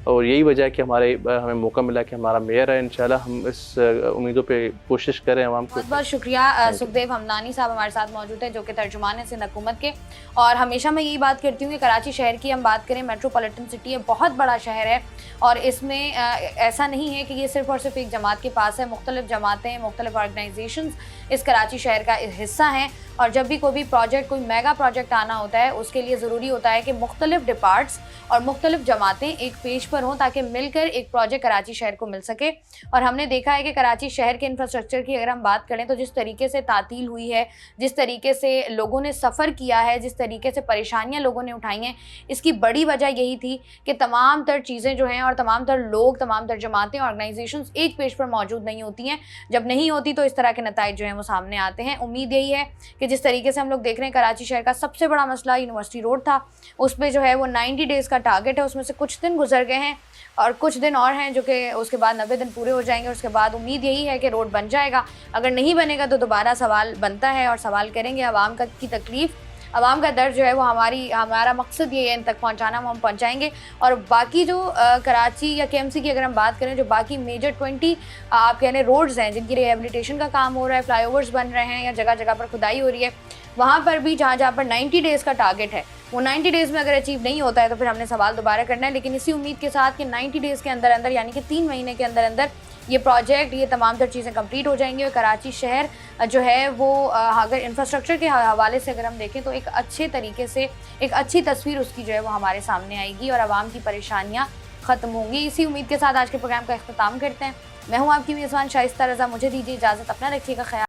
और यही वजह है कि हमें मौका मिला कि हमारा मेयर है। इंशाल्लाह हम इस उम्मीदों पे कोशिश करें आवाम को। बहुत बहुत शुक्रिया। सुखदेव हमदानी साहब हमारे साथ मौजूद हैं, जो कि तर्जुमान है सिंध हुकूमत के। और हमेशा मैं यही बात करती हूँ कि कराची शहर की हम बात करें, मेट्रोपॉलिटन सिटी है, बहुत बड़ा शहर है, और इसमें ऐसा नहीं है कि ये सिर्फ और सिर्फ एक जमात के पास है। मुख्तलिफ जमातें, मुख्तलिफ ऑर्गेनाइजेशंस इस कराची शहर का हिस्सा हैं, और जब भी कोई भी प्रोजेक्ट, कोई मेगा प्रोजेक्ट आना होता है, उसके लिए ज़रूरी होता है कि मुख्तलिफ डिपार्ट्स और मुख्तलिफ जमातें एक पेज पर हों, ताकि मिलकर एक प्रोजेक्ट कराची शहर को मिल सके। और हमने देखा है कि कराची शहर के इंफ्रास्ट्रक्चर की अगर हम बात करें तो जिस तरीके से तातील हुई है, जिस तरीके से लोगों ने सफ़र किया है, जिस तरीके से परेशानियां लोगों ने उठाई हैं, इसकी बड़ी वजह यही थी कि तमाम तर चीज़ें जो हैं और तमाम तर लोग, तमाम तर जमातें, ऑर्गेनाइजेशंस एक पेज पर मौजूद नहीं होती हैं। जब नहीं होती तो इस तरह के नताइज जो हैं वो सामने आते हैं। उम्मीद यही है कि जिस तरीके से हम लोग देख रहे हैं, कराची शहर का सबसे बड़ा मसला यूनिवर्सिटी रोड था, उस पर जो है वो 90 डेज़ का टारगेट है, उसमें से कुछ दिन गुजर गए हैं और कुछ दिन और हैं जो कि उसके बाद 90 दिन पूरे हो जाएंगे। उसके बाद उम्मीद यही है कि रोड बन जाएगा। अगर नहीं बनेगा तो दोबारा सवाल बनता है और सवाल करेंगे। आवाम की तकलीफ़, आवाम का दर्द जो है वो हमारा मकसद ये है इन तक पहुंचाना, वो हम पहुंचाएंगे। और बाकी जो कराची या KMC की अगर हम बात करें, जो बाकी मेजर 20 आप कह रहे रोड्स हैं जिनकी रिहेबिलिटेशन का काम हो रहा है, फ्लाईओवर्स बन रहे हैं या जगह जगह पर खुदाई हो रही है, वहाँ पर भी जहाँ पर 90 डेज़ का टारगेट है, वो 90 डेज़ में अगर अचीव नहीं होता है तो फिर हमने सवाल दोबारा करना है। लेकिन इसी उम्मीद के साथ कि 90 डेज़ के अंदर अंदर, यानी कि 3 महीने के अंदर अंदर ये प्रोजेक्ट, ये तमाम तर चीज़ें कंप्लीट हो जाएंगी और कराची शहर जो है वो अगर इंफ्रास्ट्रक्चर के हवाले से अगर हम देखें तो एक अच्छे तरीके से, एक अच्छी तस्वीर उसकी जो है वो हमारे सामने आएगी और आवाम की परेशानियाँ ख़त्म होंगी। इसी उम्मीद के साथ आज के प्रोग्राम का अख्ताम करते हैं। मैं हूँ आपकी मेज़बान शाइस्ता रज़ा, मुझे दीजिए इजाज़त, अपना रखिएगा ख्याल।